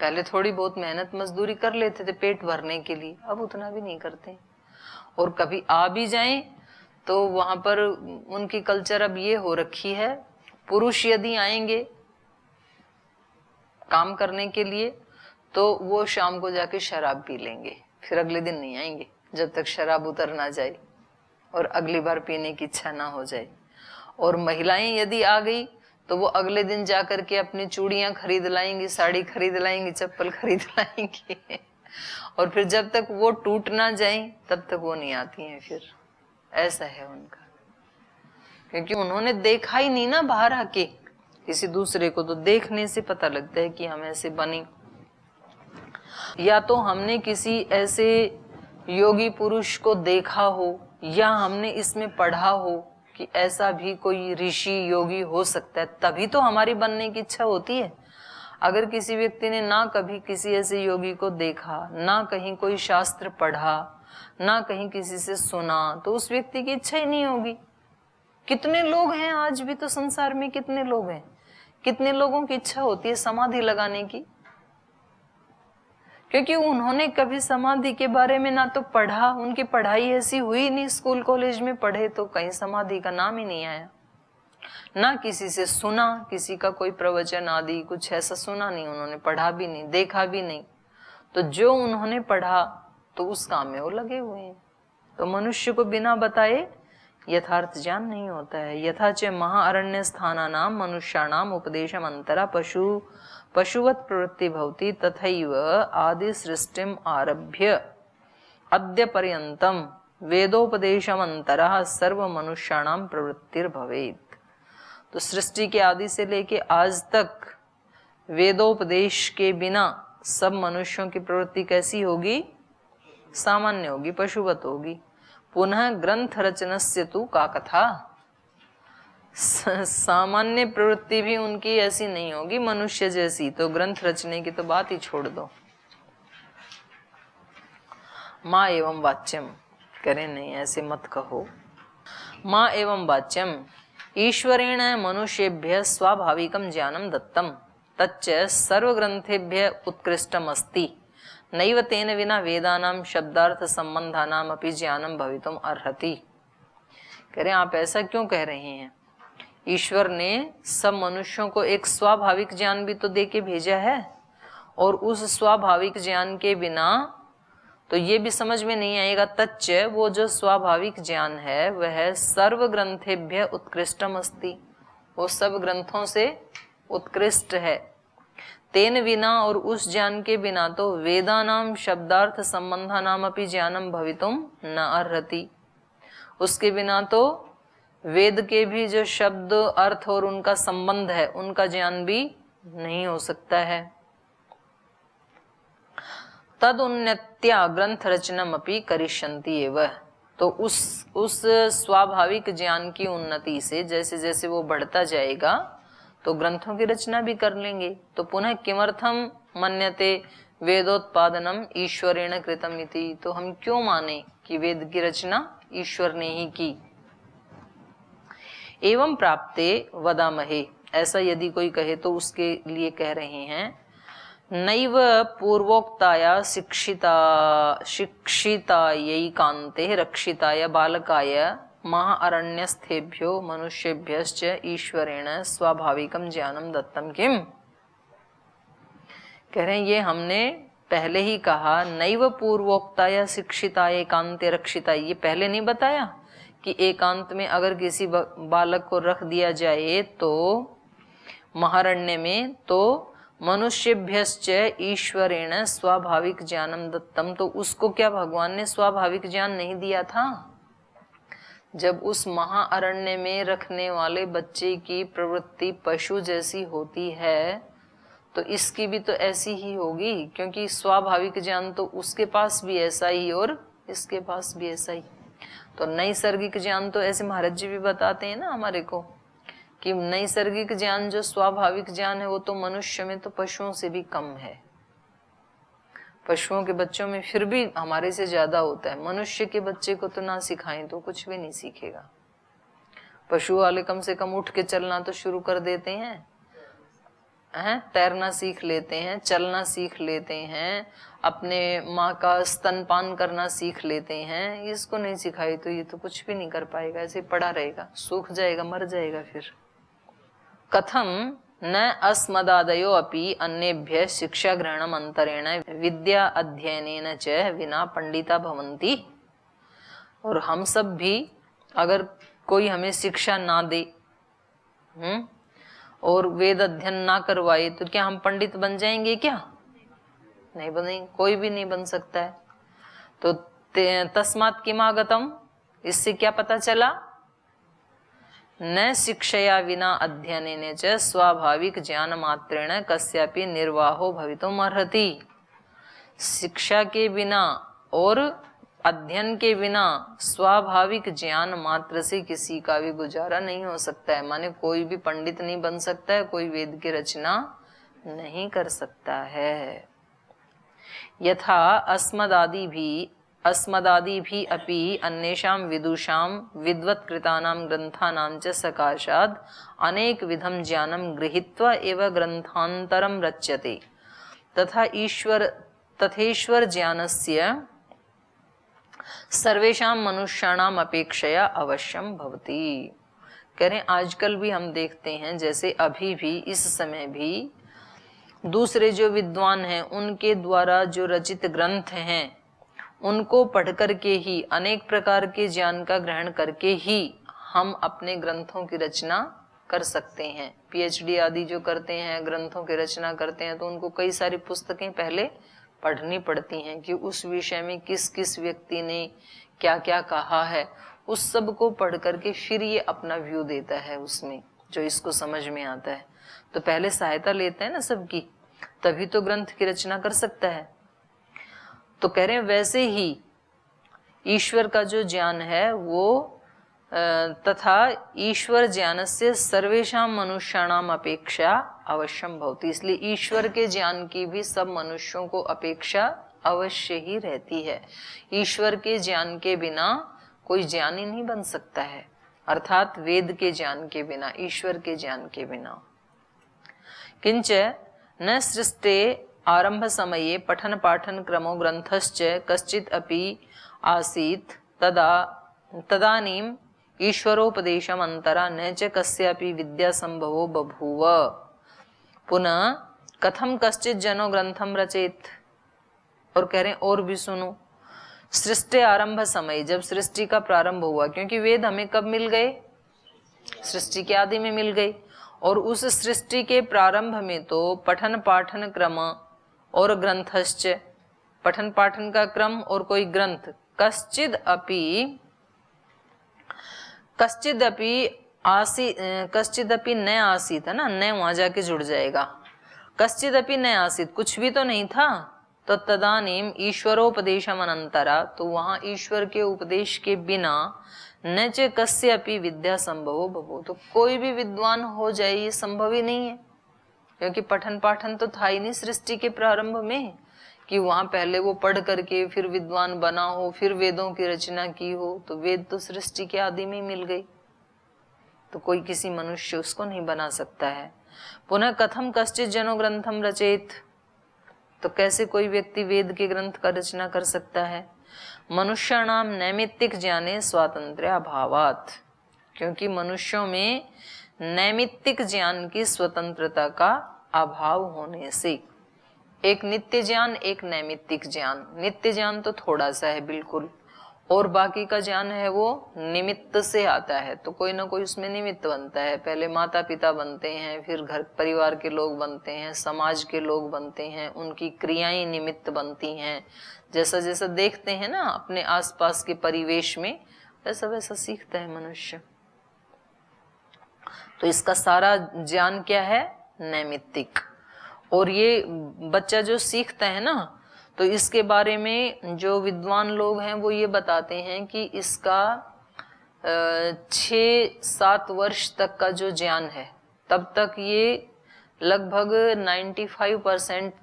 पहले थोड़ी बहुत मेहनत मजदूरी कर लेते थे पेट भरने के लिए, अब उतना भी नहीं करते। और कभी आ भी जाएं तो वहां पर उनकी कल्चर अब ये हो रखी है, पुरुष यदि आएंगे काम करने के लिए तो वो शाम को जाके शराब पी लेंगे, फिर अगले दिन नहीं आएंगे जब तक शराब उतर ना जाए और अगली बार पीने की इच्छा ना हो जाए। और महिलाएं यदि आ गई तो वो अगले दिन जाकर के अपनी चूड़ियां खरीद लाएंगी, साड़ी खरीद लाएंगी, चप्पल खरीद लाएंगी और फिर जब तक वो टूट ना जाए तब तक वो नहीं आती हैं फिर। ऐसा है उनका, क्योंकि उन्होंने देखा ही नहीं ना बाहर आके किसी दूसरे को, तो देखने से पता लगता है कि हम ऐसे बने। या तो हमने किसी ऐसे योगी पुरुष को देखा हो या हमने इसमें पढ़ा हो कि ऐसा भी कोई ऋषि योगी हो सकता है, तभी तो हमारी बनने की इच्छा होती है। अगर किसी व्यक्ति ने ना कभी किसी ऐसे योगी को देखा, ना कहीं कोई शास्त्र पढ़ा, ना कहीं किसी से सुना, तो उस व्यक्ति की इच्छा ही नहीं होगी। कितने लोग हैं आज भी तो संसार में, कितने लोग हैं, कितने लोगों की इच्छा होती है समाधि लगाने की, क्योंकि उन्होंने कभी समाधि के बारे में ना तो पढ़ा, उनकी पढ़ाई ऐसी हुई नहीं, स्कूल कॉलेज में पढ़े तो कहीं समाधि का नाम ही नहीं आया, ना किसी से सुना, किसी का कोई प्रवचन आदि कुछ ऐसा सुना नहीं, उन्होंने पढ़ा भी नहीं, देखा भी नहीं। तो जो उन्होंने पढ़ा तो उस काम में वो लगे हुए हैं। तो मनुष्य को बिना बताए यथार्थ ज्ञान नहीं होता है। यथा च महाअरण्य स्थानानाम मनुष्याणाम उपदेशम अंतरा पशुवत प्रवृत्ति भवति तथैव आदि सृष्टिम आरभ्य अद्य पर्यंतम वेदोपदेशम अंतरा सर्व मनुष्याणाम प्रवृत्तिर भवेत्। तो सृष्टि के आदि से लेके आज तक वेदोपदेश के बिना सब मनुष्यों की प्रवृत्ति कैसी होगी? सामान्य होगी, पशुवत होगी। पुनः ग्रंथ रचनस्य तु का कथा, सामान्य प्रवृत्ति भी उनकी ऐसी नहीं होगी मनुष्य जैसी, तो ग्रंथ रचने की तो बात ही छोड़ दो। माँ एवं वाच्यम, करें नहीं ऐसे मत कहो। माँ एवं वाच्यम ईश्वरेण मनुष्येभ्य स्वाभाविकम ज्ञानम दत्तम तच्च सर्वग्रंथेभ्य उत्कृष्टम अस्ति नैव तेन विना वेदानाम शब्दार्थ संबंधानाम अपि ज्ञानम भवितुम अर्हति। कह रहे आप ऐसा क्यों कह रहे हैं? ईश्वर ने सब मनुष्यों को एक स्वाभाविक ज्ञान भी तो दे के भेजा है, और उस स्वाभाविक ज्ञान के बिना तो ये भी समझ में नहीं आएगा। तच्च, वो जो स्वाभाविक ज्ञान है वह सर्व ग्रंथेभ्य उत्कृष्टम अस्ति, वो सब ग्रंथों से उत्कृष्ट है। तेन बिना, और उस ज्ञान के बिना तो वेदानाम शब्दार्थ संबंधानाम अपि ज्ञानम भवितुम न अर्हति, उसके बिना तो वेद के भी जो शब्द अर्थ और उनका संबंध है उनका ज्ञान भी नहीं हो सकता है। तद उन्नत्या ग्रंथ रचनम अपि करिष्यन्ति एव, तो उस स्वाभाविक ज्ञान की उन्नति से जैसे जैसे वो बढ़ता जाएगा तो ग्रंथों की रचना भी कर लेंगे। तो पुनः किमर्थम मन्यते वेदोत्पादनम ईश्वरेण कृतम इति, तो हम क्यों माने कि वेद की रचना ईश्वर ने ही की। एवं प्राप्ते वदामहे, ऐसा यदि कोई कहे तो उसके लिए कह रहे हैं नैव पूर्वोक्ताया शिक्षितायै कान्ते रक्षिताय बालकाय महाअरण्यस्थेभ्यो मनुष्येभ्यश्च ईश्वरेण स्वाभाविकम ज्ञानम दत्तम किम। कह रहे हैं ये हमने पहले ही कहा, नैव पूर्वोक्ताया शिक्षिताय एकांते रक्षिताय, ये पहले नहीं बताया कि एकांत में अगर किसी बालक को रख दिया जाए तो महारण्य में, तो मनुष्यभ्यश्च ईश्वरेण स्वाभाविक ज्ञानम दत्तम, तो उसको क्या भगवान ने स्वाभाविक ज्ञान नहीं दिया था? जब उस महाअरण्य में रखने वाले बच्चे की प्रवृत्ति पशु जैसी होती है तो इसकी भी तो ऐसी ही होगी, क्योंकि स्वाभाविक ज्ञान तो उसके पास भी ऐसा ही और इसके पास भी ऐसा ही। तो नैसर्गिक ज्ञान तो ऐसे महाराज जी भी बताते हैं ना हमारे को कि नैसर्गिक ज्ञान जो स्वाभाविक ज्ञान है वो तो मनुष्य में तो पशुओं से भी कम है। पशुओं के बच्चों में फिर भी हमारे से ज्यादा होता है। मनुष्य के बच्चे को तो ना सिखाएं तो कुछ भी नहीं सीखेगा। पशु वाले कम से कम उठ के चलना तो शुरू कर देते हैं, हैं, तैरना सीख लेते हैं, चलना सीख लेते हैं, अपने माँ का स्तनपान करना सीख लेते हैं, इसको नहीं सिखाई तो ये तो कुछ भी नहीं कर पाएगा, ऐसे पड़ा रहेगा, सूख जाएगा, मर जाएगा। फिर कथम न अस्मदादयो अपि अन्येभ्यः शिक्षा ग्रहणम अंतरेण विद्या अध्ययनेन च विना पंडिता भवन्ति। और हम सब भी अगर कोई हमें शिक्षा ना दे और वेद अध्ययन ना करवाए तो क्या हम पंडित बन जाएंगे? क्या नहीं बनेंगे, कोई भी नहीं बन सकता है। तो तस्मात् किमागतम, इससे क्या पता चला? न शिक्षया विना अध्ययनेन च स्वाभाविक ज्ञान मात्रेण कस्यापि निर्वाहो भवितुम् अर्हति। शिक्षा के बिना और अध्ययन के बिना स्वाभाविक ज्ञान मात्र से किसी का भी गुजारा नहीं हो सकता है। माने कोई भी पंडित नहीं बन सकता है, कोई वेद की रचना नहीं कर सकता है। यथा अस्मदादि भी अपि अन्येषां विदुषां विद्वत्कृतानां ग्रंथानां च सकाशात् अनेक विधम ज्ञानं गृहीत्वा एव ग्रंथान्तरं रच्यते तथेश्वर ज्ञानस्य सर्वेषां मनुष्याणाम अपेक्षया अवश्यम भवति। कह रहे आजकल भी हम देखते हैं, जैसे अभी भी इस समय भी दूसरे जो विद्वान हैं उनके द्वारा जो रचित ग्रंथ हैं उनको पढ़ करके ही, अनेक प्रकार के ज्ञान का ग्रहण करके ही हम अपने ग्रंथों की रचना कर सकते हैं। पीएचडी आदि जो करते हैं, ग्रंथों की रचना करते हैं, तो उनको कई सारी पुस्तकें पहले पढ़नी पड़ती हैं कि उस विषय में किस किस व्यक्ति ने क्या क्या कहा है। उस सब को पढ़ करके फिर ये अपना व्यू देता है उसमें, जो इसको समझ में आता है। तो पहले सहायता लेता है ना सबकी, तभी तो ग्रंथ की रचना कर सकता है। तो कह रहे हैं वैसे ही ईश्वर का जो ज्ञान है वो तथा ईश्वर ज्ञानस्य सर्वेषां मनुष्याणाम अपेक्षा अवश्यम भवति। इसलिए ईश्वर के ज्ञान की भी सब मनुष्यों को अपेक्षा अवश्य ही रहती है। ईश्वर के ज्ञान के बिना कोई ज्ञानी नहीं बन सकता है, अर्थात वेद के ज्ञान के बिना, ईश्वर के ज्ञान के बिना। किंच न सृष्टे आरंभ समये पठन पाठन क्रमो ग्रंथश्च कश्चित् अपि आसीत् तदानीम् ईश्वरोपदेशम अंतरा न च कस्यापि विद्या संभवो बभूव। पुनः कथम कश्चित् जनो ग्रंथम रचेत। और कह रहे हैं और भी सुनो, सृष्टि आरंभ समय, जब सृष्टि का प्रारंभ हुआ, क्योंकि वेद हमें कब मिल गए? सृष्टि के आदि में मिल गई। और उस सृष्टि के प्रारंभ में तो पठन पाठन क्रम और ग्रंथश्च, पठन पाठन का क्रम और कोई ग्रंथ, कश्चिद अपि न आसीत है ना, न वहां जाके जुड़ जाएगा। कश्चिद अपि न आसीत, कुछ भी तो नहीं था। तो तदानीम ईश्वरोपदेशम अनंतरा, तो वहां ईश्वर के उपदेश के बिना न च कस्य अपि विद्या संभवो भवो, तो कोई भी विद्वान हो जाए ये संभव ही नहीं है। क्योंकि पठन पाठन तो था ही नहीं सृष्टि के प्रारंभ में कि वहां पहले वो पढ़ करके फिर विद्वान बना हो, फिर वेदों की रचना की हो। तो वेद तो सृष्टि के आदि में मिल गई, तो कोई किसी मनुष्य उसको नहीं बना सकता है। पुनः कथम कश्चित् जनो ग्रंथम रचेत, तो कैसे कोई व्यक्ति वेद के ग्रंथ का रचना कर सकता है? मनुष्याणाम नैमित्तिक ज्ञाने स्वातंत्र्य अभावात्, क्योंकि मनुष्यों में नैमित्तिक ज्ञान की स्वतंत्रता का अभाव होने से। एक नित्य ज्ञान, एक नैमित्तिक ज्ञान। नित्य ज्ञान तो थोड़ा सा है बिल्कुल, और बाकी का ज्ञान है वो निमित्त से आता है। तो कोई ना कोई उसमें निमित्त बनता है। पहले माता पिता बनते हैं, फिर घर परिवार के लोग बनते हैं, समाज के लोग बनते हैं, उनकी क्रियाएं निमित्त बनती हैं। जैसा जैसा देखते हैं ना अपने आसपास के परिवेश में, वैसा वैसा सीखता है मनुष्य। तो इसका सारा ज्ञान क्या है? नैमित्तिक। और ये बच्चा जो सीखता है ना, तो इसके बारे में जो विद्वान लोग हैं वो ये बताते हैं कि इसका 6-7 वर्ष तक का जो ज्ञान है, तब तक ये लगभग 95%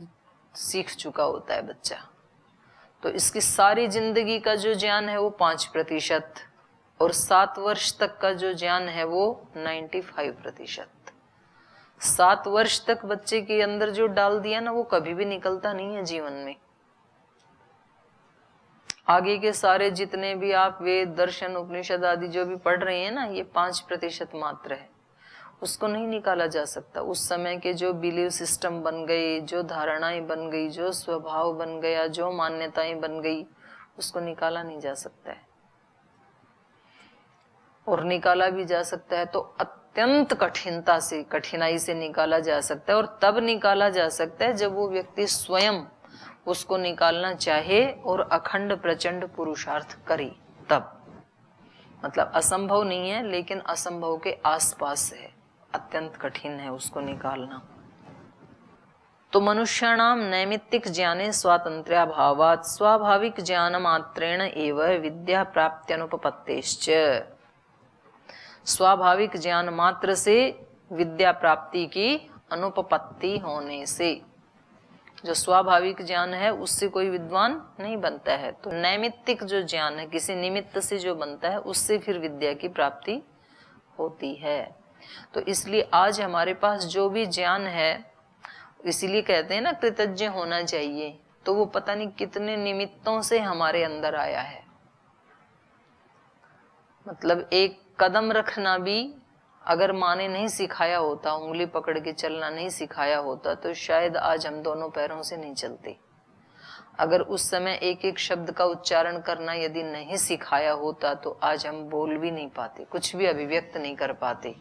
सीख चुका होता है बच्चा। तो इसकी सारी जिंदगी का जो ज्ञान है वो 5%, और 7 वर्ष तक का जो ज्ञान है वो 95%। 7 वर्ष तक बच्चे के अंदर जो डाल दिया ना, वो कभी भी निकलता नहीं है जीवन में। आगे के सारे जितने भी आप वेद, दर्शन, उपनिषद आदि जो भी पढ़ रहे हैं ना, ये 5% मात्र है, उसको नहीं निकाला जा सकता। उस समय के जो बिलीव सिस्टम बन गए, जो धारणाएं बन गई, जो स्वभाव बन गया, जो मान्यताएं बन गई, उसको निकाला नहीं जा सकता है। और निकाला भी जा सकता है तो अत्यंत कठिनता से, कठिनाई से निकाला जा सकता है। और तब निकाला जा सकता है जब वो व्यक्ति स्वयं उसको निकालना चाहे और अखंड प्रचंड पुरुषार्थ करे, तब। मतलब असंभव नहीं है, लेकिन असंभव के आसपास है, अत्यंत कठिन है उसको निकालना। तो मनुष्याणाम नैमित्तिक ज्ञाने स्वातंत्र्याभावात् स्वाभाविक ज्ञान मात्रेण एव विद्या प्राप्त्यनुपपत्तेश्च। स्वाभाविक ज्ञान मात्र से विद्या प्राप्ति की अनुपपत्ति होने से, जो स्वाभाविक ज्ञान है उससे कोई विद्वान नहीं बनता है। तो नैमित्तिक जो ज्ञान है, किसी निमित्त से जो बनता है, उससे फिर विद्या की प्राप्ति होती है। तो इसलिए आज हमारे पास जो भी ज्ञान है, इसीलिए कहते हैं ना कृतज्ञ होना चाहिए। तो वो पता नहीं कितने निमित्तों से हमारे अंदर आया है। मतलब एक कदम रखना भी अगर माँ ने नहीं सिखाया होता, उंगली पकड़ के चलना नहीं सिखाया होता, तो शायद आज हम दोनों पैरों से नहीं चलते। अगर उस समय एक एक शब्द का उच्चारण करना यदि नहीं सिखाया होता, तो आज हम बोल भी नहीं पाते, कुछ भी अभिव्यक्त नहीं कर पाते।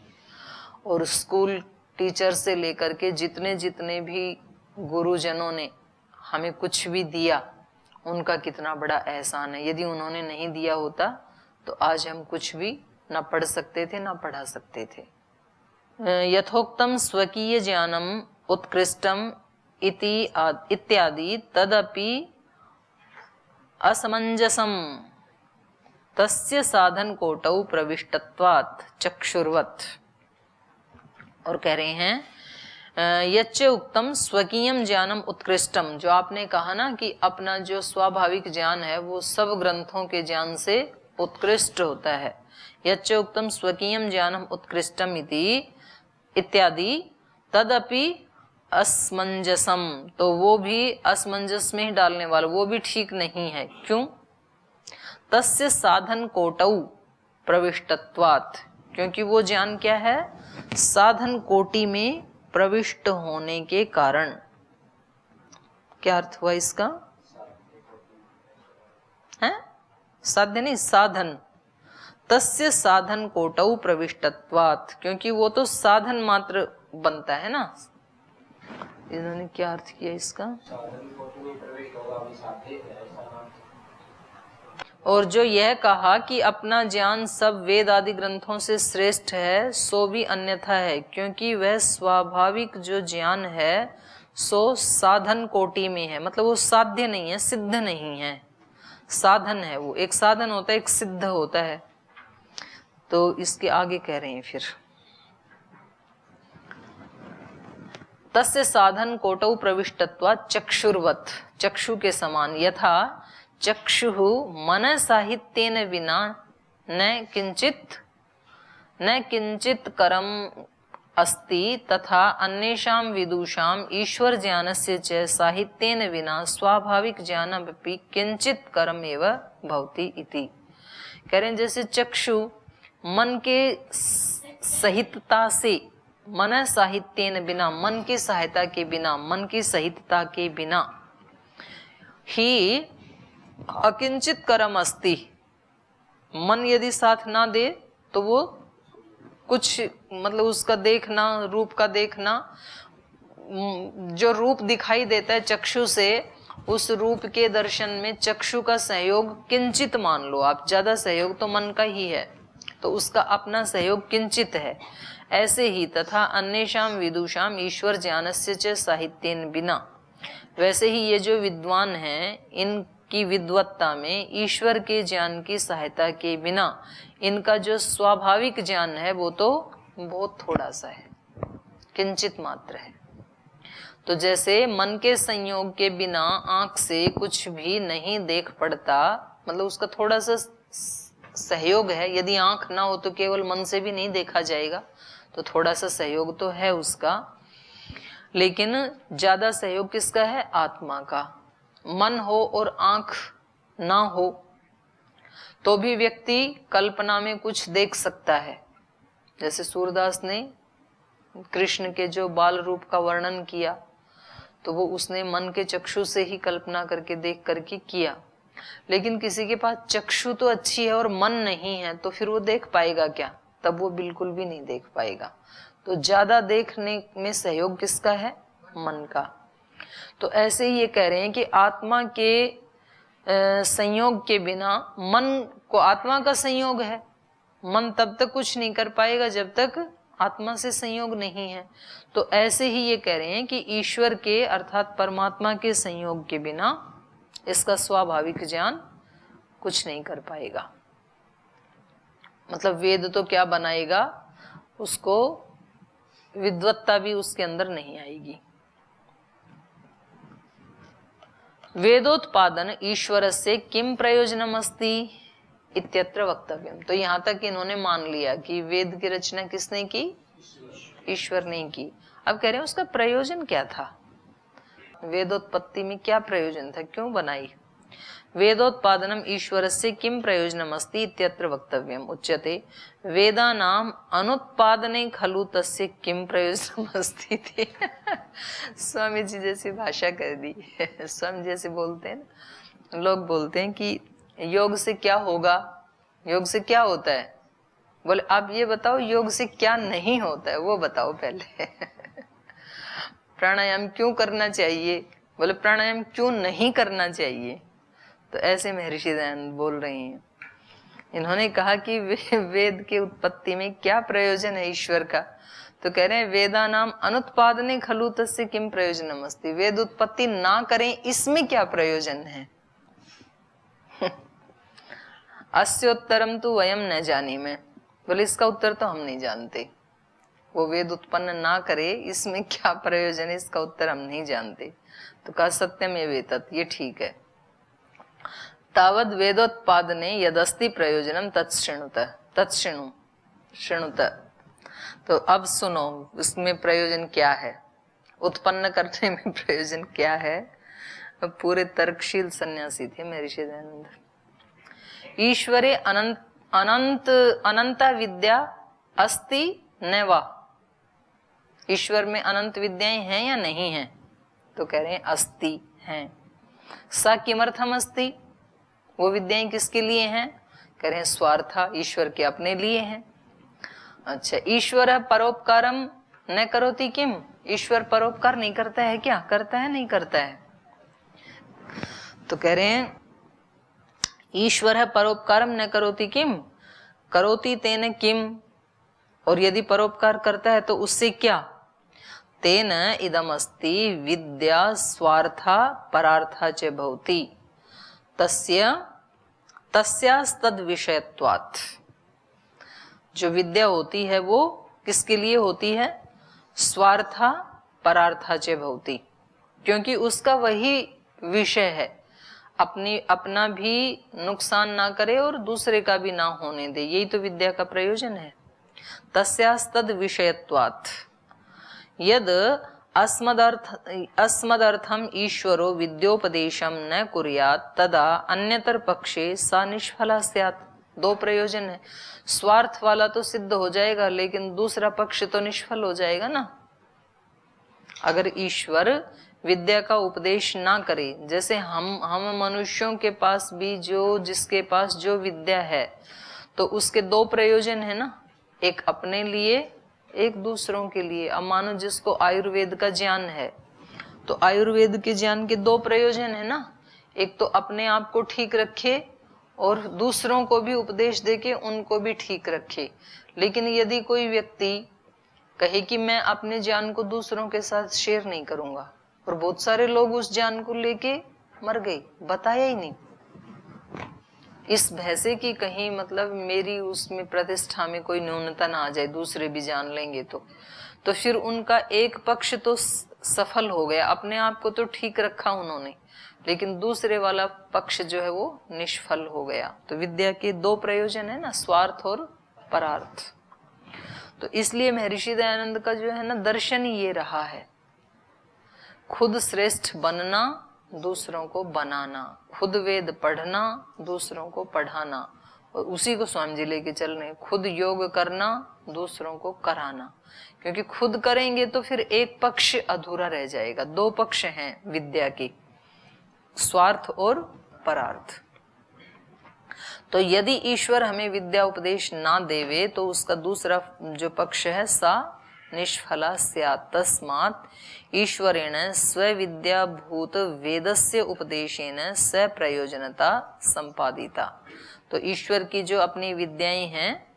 और स्कूल टीचर से लेकर के जितने जितने भी गुरुजनों ने हमें कुछ भी दिया, उनका कितना बड़ा एहसान है। यदि उन्होंने नहीं दिया होता तो आज हम कुछ भी ना पढ़ सकते थे, ना पढ़ा सकते थे। यथोक्तम स्वकीय ज्ञानम उत्कृष्टम इत्यादि तदपि असमंजसम तस्य साधन कोटौ प्रविष्टत्वात् चक्षुर्वत्। और कह रहे हैं यच्च उक्तम स्वकीयम ज्ञानम उत्कृष्टम, जो आपने कहा ना कि अपना जो स्वाभाविक ज्ञान है वो सब ग्रंथों के ज्ञान से उत्कृष्ट होता है। यच्च उक्तम स्वकीयम ज्ञानम उत्कृष्टम इत्यादि तदपि असमंजसम, तो वो भी असमंजस में ही डालने वाला, वो भी ठीक नहीं है। क्यों? तस्य साधन कोटौ प्रविष्टत्वात्, क्योंकि वो ज्ञान क्या है? साधन कोटि में प्रविष्ट होने के कारण। क्या अर्थ हुआ इसका? है साध्य नहीं, साधन। तस्य साधन कोटौ प्रविष्टत्वात्, क्योंकि वो तो साधन मात्र बनता है ना। इन्होंने क्या अर्थ किया इसका? और जो यह कहा कि अपना ज्ञान सब वेद आदि ग्रंथों से श्रेष्ठ है, सो भी अन्यथा है, क्योंकि वह स्वाभाविक जो ज्ञान है सो साधन कोटि में है। मतलब वो साध्य नहीं है, सिद्ध नहीं है, साधन है। वो एक साधन होता है, एक सिद्ध होता है। तो इसके आगे कह रहे हैं फिर, तस्य साधन कोटौ प्रविष्टत्वात् चक्षुर्वत्, चक्षु के समान। यथा चक्षुः मन साहित्येन विना न किंचित करम अस्ति, तथा अन्येषां विदुषां ईश्वर ज्ञानस्य च साहित्येन विना स्वाभाविक ज्ञानमपि किंचित करम एव भवति इति। कह रहे हैं जैसे चक्षु मन के सहितता से, मन साहित्येन बिना, मन की सहायता के बिना, मन की सहितता के बिना ही अकिंचित कर्म अस्ति, मन यदि साथ ना दे तो वो कुछ, मतलब उसका देखना, रूप का देखना, जो रूप दिखाई देता है चक्षु से, उस रूप के दर्शन में चक्षु का सहयोग किंचित मान लो आप, ज्यादा सहयोग तो मन का ही है, तो उसका अपना सहयोग किंचित है। ऐसे ही तथा अन्येषां विदुषां ईश्वर ज्ञानस्य च साहित्येन बिना, वैसे ही ये जो विद्वान हैं, इनकी विद्वत्ता में ईश्वर के ज्ञान की सहायता के बिना इनका जो स्वाभाविक ज्ञान है वो तो बहुत थोड़ा सा है, किंचित मात्र है। तो जैसे मन के संयोग के बिना आंख से कुछ भी नहीं देख पड़ता, मतलब उसका थोड़ा सा सहयोग है। यदि आंख ना हो तो केवल मन से भी नहीं देखा जाएगा, तो थोड़ा सा सहयोग तो है उसका, लेकिन ज्यादा सहयोग किसका है? आत्मा का। मन हो और आंख ना हो तो भी व्यक्ति कल्पना में कुछ देख सकता है। जैसे सूरदास ने कृष्ण के जो बाल रूप का वर्णन किया तो वो उसने मन के चक्षु से ही कल्पना करके देख करके किया। लेकिन किसी के पास चक्षु तो अच्छी है और मन नहीं है तो फिर वो देख पाएगा क्या? तब वो बिल्कुल भी नहीं देख पाएगा। तो ज्यादा देखने में सहयोग किसका है? मन का। तो ऐसे ही ये कह रहे हैं कि आत्मा के संयोग के बिना, मन को आत्मा का संयोग है, मन तब तक कुछ नहीं कर पाएगा जब तक आत्मा से संयोग नहीं है। तो ऐसे ही ये कह रहे हैं कि ईश्वर के अर्थात परमात्मा के संयोग के बिना इसका स्वाभाविक ज्ञान कुछ नहीं कर पाएगा। मतलब वेद तो क्या बनाएगा, उसको विद्वत्ता भी उसके अंदर नहीं आएगी। वेदोत्पादन ईश्वरस्य किम प्रयोजनम अस्ति इत्यत्र वक्तव्यम। तो यहां तक इन्होंने मान लिया कि वेद की रचना किसने की? ईश्वर ने की। अब कह रहे हैं उसका प्रयोजन क्या था? वेदोत्पत्ति में क्या प्रयोजन था, क्यों बनाई? वेदोत्पादनम ईश्वरस्य किम प्रयोजनम अस्ति इत्यत्र वक्तव्यम उच्यते वेदानाम अनुत्पादने खलु तस्य किम प्रयोजनम अस्ति थे। स्वामी जी जैसी भाषा कर दी। स्वामी जैसे बोलते हैं ना, लोग बोलते हैं कि योग से क्या होगा, योग से क्या होता है? बोले आप ये बताओ योग से क्या नहीं होता है, वो बताओ पहले। प्राणायाम क्यों करना चाहिए? बोले प्राणायाम क्यों नहीं करना चाहिए? तो ऐसे महर्षि दयानंद बोल रहे हैं। इन्होंने कहा कि वेद के उत्पत्ति में क्या प्रयोजन है ईश्वर का? तो कह रहे हैं वेदा नाम अनुत्पादने खलु तस्य किम प्रयोजनम अस्ति। वेद उत्पत्ति ना करें इसमें क्या प्रयोजन है? अस्योत्तरम तो वयम न जानी में। बोले इसका उत्तर तो हम नहीं जानते। वो वेद उत्पन्न ना करे इसमें क्या प्रयोजन है, इसका उत्तर हम नहीं जानते। तो कहा सत्यमेव एतत्, ये ठीक है। तावद वेदोत्पादने यदस्ति प्रयोजनम तत्शृणुत। तो अब सुनो इसमें प्रयोजन क्या है, उत्पन्न करने में प्रयोजन क्या है। पूरे तर्कशील सन्यासी थे महर्षि दयानंद। ईश्वरे अनंत विद्या अस्ति न वा। ईश्वर में अनंत विद्याएं हैं या नहीं हैं? तो कह रहे हैं अस्ति हैं। सा किमर्थम अस्ति, वो विद्याएं किसके लिए हैं? कह रहे हैं स्वार्था, ईश्वर के अपने लिए हैं। अच्छा, ईश्वर परोपकारम न करोति किम। ईश्वर परोपकार नहीं करता है क्या? करता है, नहीं करता है? तो कह रहे हैं ईश्वर परोपकारम न करोति किम, करोति तेन किम। और यदि परोपकार करता है तो उससे क्या? तेन इदमस्ति विद्या स्वार्था परार्था च भवति तस्यास्तद विषयत्वात्। जो विद्या होती है वो किसके लिए होती है? स्वार्था परार्था च भवति, क्योंकि उसका वही विषय है। अपना भी नुकसान ना करे और दूसरे का भी ना होने दे, यही तो विद्या का प्रयोजन है। तस्यास्तद विषयत्वात् यद अस्मदर्थम ईश्वरो विद्योपदेशम न कुर्यात् तदा अन्यतर पक्षे सा निष्फला स्यात्। दो प्रयोजन है। स्वार्थ वाला तो सिद्ध हो जाएगा लेकिन दूसरा पक्ष तो निष्फल हो जाएगा ना। अगर ईश्वर विद्या का उपदेश ना करे, जैसे हम मनुष्यों के पास भी जिसके पास जो विद्या है तो उसके दो प्रयोजन है ना, एक अपने लिए, एक दूसरों के लिए। अब मानो जिसको आयुर्वेद का ज्ञान है तो आयुर्वेद के ज्ञान के दो प्रयोजन है ना, एक तो अपने आप को ठीक रखे और दूसरों को भी उपदेश देके उनको भी ठीक रखे। लेकिन यदि कोई व्यक्ति कहे कि मैं अपने ज्ञान को दूसरों के साथ शेयर नहीं करूंगा, और बहुत सारे लोग उस ज्ञान को लेके मर गए, बताया ही नहीं, इस भय से कि कहीं मतलब मेरी उसमें प्रतिष्ठा में कोई न्यूनता ना आ जाए, दूसरे भी जान लेंगे तो फिर उनका एक पक्ष तो सफल हो गया, अपने आप को तो ठीक रखा उन्होंने, लेकिन दूसरे वाला पक्ष जो है वो निष्फल हो गया। तो विद्या के दो प्रयोजन है ना, स्वार्थ और परार्थ। तो इसलिए महर्षि दयानंद का जो है ना दर्शन ही ये रहा है, खुद श्रेष्ठ बनना, दूसरों को बनाना, खुद वेद पढ़ना, दूसरों को पढ़ाना, और उसी को स्वामी जी लेके चल रहे हैं, खुद योग करना, दूसरों को कराना। क्योंकि खुद करेंगे तो फिर एक पक्ष अधूरा रह जाएगा। दो पक्ष हैं विद्या के, स्वार्थ और परार्थ। तो यदि ईश्वर हमें विद्या उपदेश ना देवे तो उसका दूसरा जो पक्ष है सा निष्फला स्यात्, तस्मात् ईश्वरेण स्वविद्या भूत वेदस्य उपदेशेन स प्रयोजनता संपादिता। तो ईश्वर की जो अपनी विद्याएं हैं,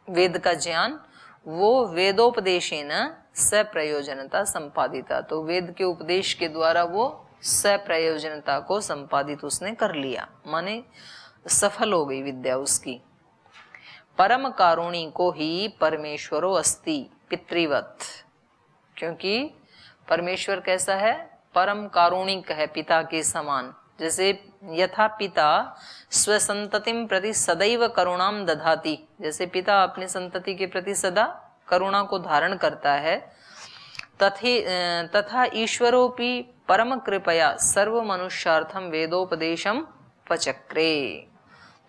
वेद का ज्ञान, वो वेदोपदेशेन स प्रयोजनता संपादिता। तो वेद के उपदेश के द्वारा वो सप्रयोजनता को संपादित उसने कर लिया, माने सफल हो गई विद्या उसकी। परम कारुणी को ही परमेश्वरो अस्ति पितृवत, क्योंकि परमेश्वर कैसा है, परम कारुणिक है, पिता के समान। जैसे यथा पिता स्वसंततिम प्रति सदैव करुणाम दधाति, जैसे पिता अपने संतति के प्रति सदा करुणा को धारण करता है, तथा ईश्वरोपि परम कृपया सर्व मनुष्यार्थम वेदोपदेशम पचक्रे।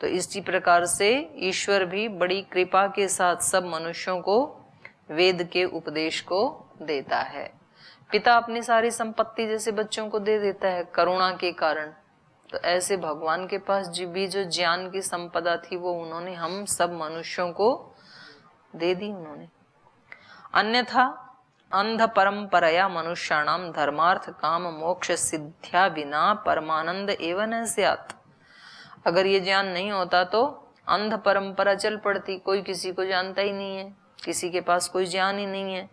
तो इसी प्रकार से ईश्वर भी बड़ी कृपा के साथ सब मनुष्यों को वेद के उपदेश को देता है। पिता अपनी सारी संपत्ति जैसे बच्चों को दे देता है करुणा के कारण, तो ऐसे भगवान के पास भी जो ज्ञान की संपदा थी वो उन्होंने हम सब मनुष्यों को दे दी उन्होंने। अन्यथा अंध परंपरया मनुष्याणाम धर्मार्थ काम मोक्ष सिद्ध्या बिना परमानंद एवं न स्यात्। अगर ये ज्ञान नहीं होता तो अंध परंपरा चल पड़ती, कोई किसी को जानता ही नहीं है, किसी के पास कोई ज्ञान ही नहीं है,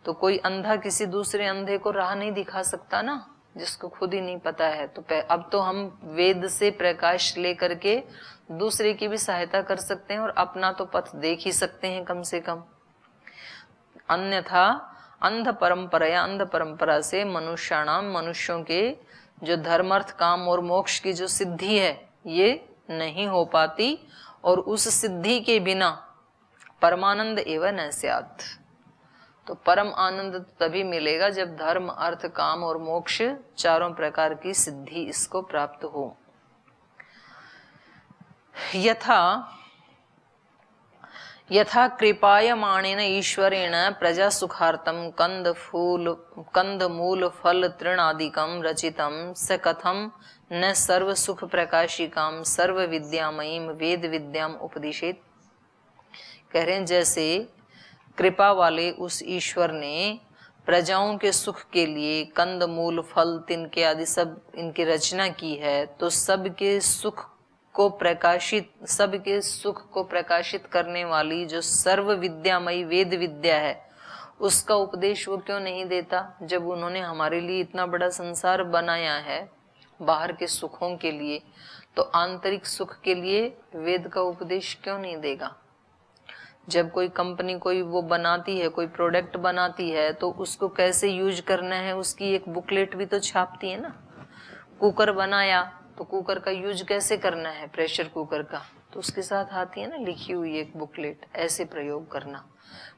तो कोई अंधा किसी दूसरे अंधे को राह नहीं दिखा सकता ना, जिसको खुद ही नहीं पता है। तो अब तो हम वेद से प्रकाश लेकर के दूसरे की भी सहायता कर सकते हैं और अपना तो पथ देख ही सकते हैं कम से कम। अन्यथा अंध परंपरा से मनुष्याणाम, मनुष्यों के जो धर्म अर्थ काम और मोक्ष की जो सिद्धि है ये नहीं हो पाती, और उस सिद्धि के बिना परमानंद एवं न स्यात्। तो परम आनंद तभी मिलेगा जब धर्म अर्थ काम और मोक्ष चारों प्रकार की सिद्धि इसको प्राप्त हो। यथा कृपायमाणेन ईश्वरेण प्रजा सुखार्थम कंद मूल फल तृणादिकम रचितम स कथम न सर्व सुख प्रकाशिकाम सर्व विद्यामयीम वेद विद्याम उपदिशेत। कह रहे हैं जैसे कृपा वाले उस ईश्वर ने प्रजाओं के सुख के लिए कंद मूल फल तिनके आदि सब इनकी रचना की है, तो सबके सुख को प्रकाशित करने वाली जो सर्व विद्यामयी वेद विद्या है उसका उपदेश वो क्यों नहीं देता। जब उन्होंने हमारे लिए इतना बड़ा संसार बनाया है बाहर के सुखों के लिए, तो आंतरिक सुख के लिए वेद का उपदेश क्यों नहीं देगा। जब कोई कंपनी कोई वो बनाती है, कोई प्रोडक्ट बनाती है, तो उसको कैसे यूज करना है उसकी एक बुकलेट भी तो छापती है ना। कुकर बनाया तो कुकर का यूज कैसे करना है, प्रेशर कुकर का, तो उसके साथ आती है ना लिखी हुई एक बुकलेट, ऐसे प्रयोग करना।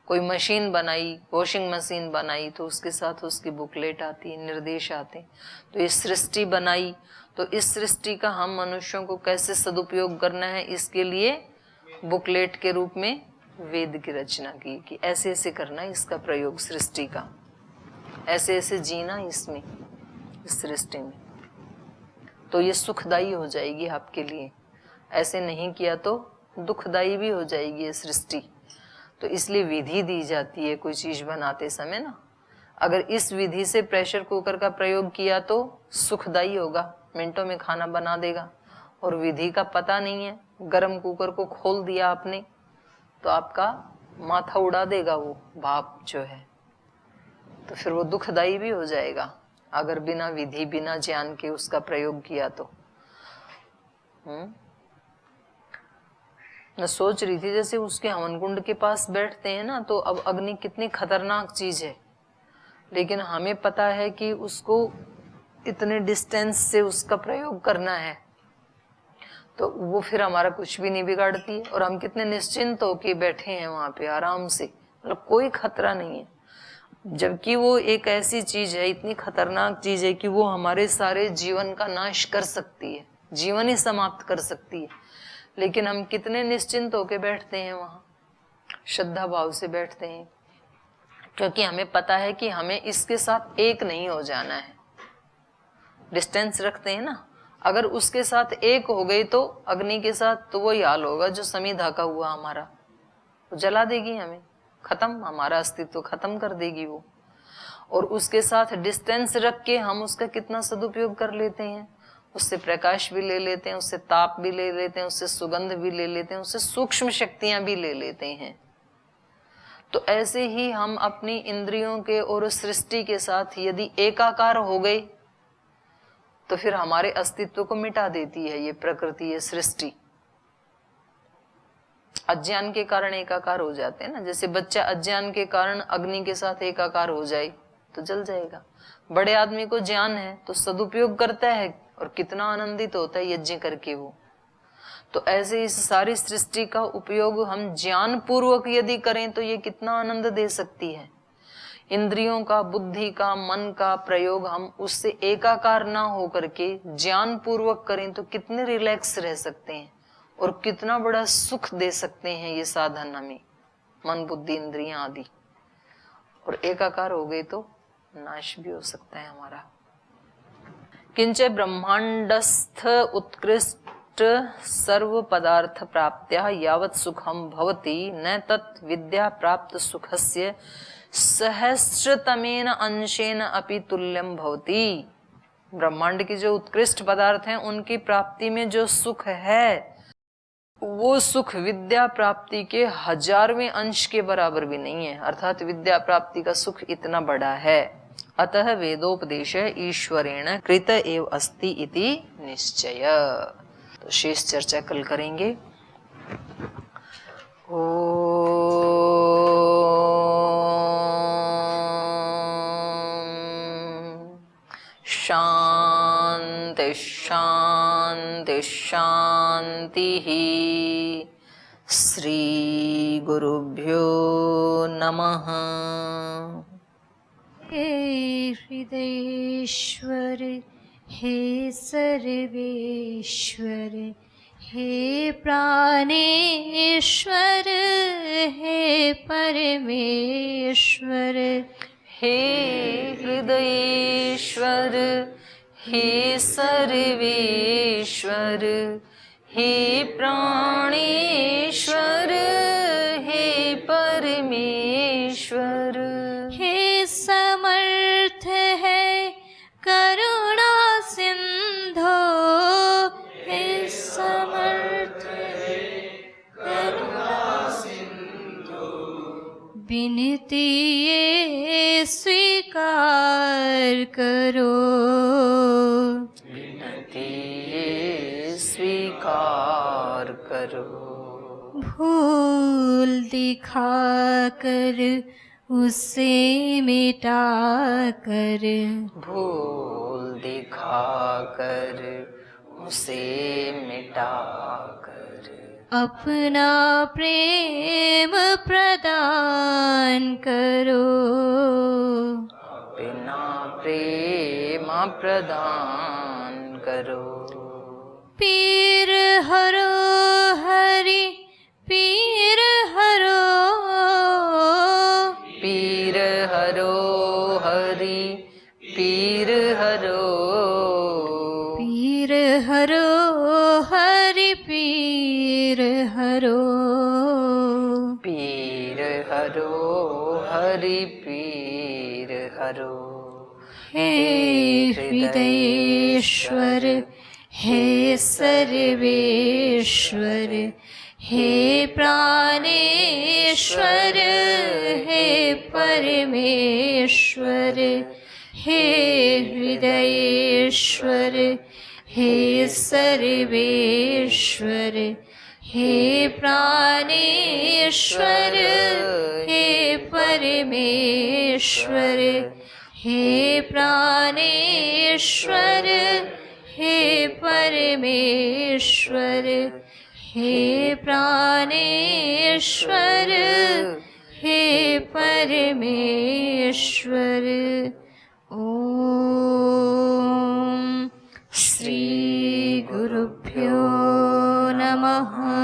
कोई मशीन बनाई, वॉशिंग मशीन बनाई, तो उसके साथ उसकी बुकलेट आती है, निर्देश आते हैं। तो इस सृष्टि बनाई, तो इस सृष्टि का हम मनुष्यों को कैसे सदुपयोग करना है, इसके लिए बुकलेट के रूप में वेद की रचना की कि ऐसे ऐसे करना है इसका प्रयोग, सृष्टि का ऐसे ऐसे जीना इसमें, इस सृष्टि में, तो ये सुखदायी हो जाएगी आपके लिए। ऐसे नहीं किया तो दुखदायी भी हो जाएगी ये सृष्टि। तो इसलिए विधि दी जाती है कोई चीज बनाते समय ना। अगर इस विधि से प्रेशर कुकर का प्रयोग किया तो सुखदायी होगा, मिनटों में खाना बना देगा। और विधि का पता नहीं है, गरम कुकर को खोल दिया आपने तो आपका माथा उड़ा देगा वो भाप जो है, तो फिर वो दुखदायी भी हो जाएगा अगर बिना विधि बिना ज्ञान के उसका प्रयोग किया तो। मैं सोच रही थी जैसे उसके हवन कुंड के पास बैठते हैं ना, तो अब अग्नि कितनी खतरनाक चीज है, लेकिन हमें पता है कि उसको इतने डिस्टेंस से उसका प्रयोग करना है, तो वो फिर हमारा कुछ भी नहीं बिगाड़ती है, और हम कितने निश्चिंत होके बैठे हैं वहां पे आराम से, मतलब कोई खतरा नहीं है। जबकि वो एक ऐसी चीज है, इतनी खतरनाक चीज है कि वो हमारे सारे जीवन का नाश कर सकती है, जीवन ही समाप्त कर सकती है। लेकिन हम कितने निश्चिंत होके बैठते हैं वहां, श्रद्धा भाव से बैठते हैं, क्योंकि हमें पता है कि हमें इसके साथ एक नहीं हो जाना है। डिस्टेंस रखते हैं ना, अगर उसके साथ एक हो गई तो अग्नि के साथ तो वही हाल होगा जो समीधा का हुआ हमारा, वो जला देगी हमें, खत्म, हमारा अस्तित्व खत्म कर देगी वो। और उसके साथ डिस्टेंस रख के हम उसका कितना सदुपयोग कर लेते हैं, उससे प्रकाश भी ले लेते हैं, उससे ताप भी ले लेते हैं, उससे सुगंध भी ले लेते हैं, उससे सूक्ष्म शक्तियां भी ले लेते हैं। तो ऐसे ही हम अपनी इंद्रियों के और सृष्टि के साथ यदि एकाकार हो गए तो फिर हमारे अस्तित्व को मिटा देती है ये प्रकृति, ये सृष्टि। अज्ञान के कारण एकाकार हो जाते हैं ना, जैसे बच्चा अज्ञान के कारण अग्नि के साथ एकाकार हो जाए तो जल जाएगा। बड़े आदमी को ज्ञान है तो सदुपयोग करता है और कितना आनंदित होता है यज्ञ करके वो। तो ऐसे इस सारी सृष्टि का उपयोग हम ज्ञान पूर्वक यदि करें तो ये कितना आनंद दे सकती है। इंद्रियों का, बुद्धि का, मन का प्रयोग हम उससे एकाकार ना होकर के ज्ञान पूर्वक करें तो कितने रिलैक्स रह सकते हैं और कितना बड़ा सुख दे सकते हैं ये साधन हमें, मन बुद्धि इंद्रियां आदि। और एकाकार हो गए तो नाश भी हो सकता है हमारा। किंच ब्रह्मांडस्थ उत्कृष्ट सर्व पदार्थ प्राप्त्या यावत् सुखम भवति न तत् विद्या प्राप्त सुखस्य सहस्रतमेन अंशेन अपि तुल्यम भवति। ब्रह्मांड की जो उत्कृष्ट पदार्थ हैं उनकी प्राप्ति में जो सुख है वो सुख विद्या प्राप्ति के 1000वें अंश के बराबर भी नहीं है, अर्थात विद्या प्राप्ति का सुख इतना बड़ा है। अतः वेदोपदेश ईश्वरेण कृत एव अस्ति इति निश्चय। तो शेष चर्चा कल करेंगे। शांति शांति शांति। श्री गुरुभ्यो नमः। हे हृदयेश्वर, हे सर्वेश्वर, हे प्राणेश्वर, हे परमेश्वर। हे हृदयेश्वर, हे सर्वेश्वर, हे प्राणेश्वर, हे परमेश्वर। हे समर्थ है करुणा सिंधो, हे समर्थ है करुणा सिंधो। विनती ये स्वीकार करो, विनती ये स्वीकार करो। भूल दिखाकर उसे मिटा कर, भूल दिखाकर उसे मिटा कर अपना प्रेम प्रदान करो, बिना प्रेम प्रदान करो। पीर हरो हरि, पीर हरो, पीर हरो हरि, पीर हरो, पीर हरो हरि, पीर हरो, पीर हरो हरि, पीर हरो। हे हृदयेश्वर, हे सर्वेश्वर, हे प्राणेश्वर, हे परमेश्वर। हे हृदयेश्वर, हे सर्वेश्वर, हे प्राणेश्वर, हे परमेश्वर। हे प्राणेश्वर, हे परमेश्वर हे प्राणेश्वर हे परमेश्वर। ओम श्री गुरुभ्यो नमः।